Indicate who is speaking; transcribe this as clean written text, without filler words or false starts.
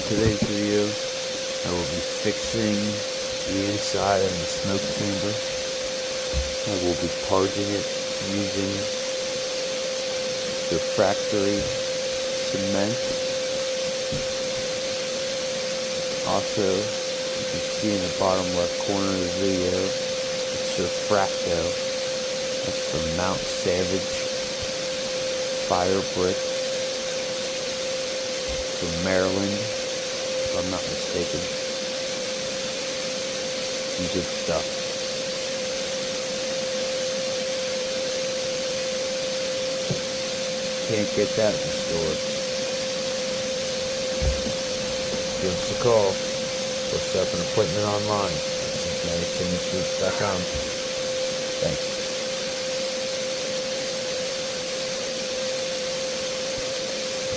Speaker 1: today's video, I will be fixing the inside of the smoke chamber. I will be parging it using the refractory cement. Also, you can see in the bottom left corner of the video, it's Safraco. That's from Mount Savage Fire Brick from Maryland, if I'm not mistaken. Some good stuff. Can't get that in the store. Give us a call or set up an appointment online at cincinnatichimneysweeps.com. Thanks.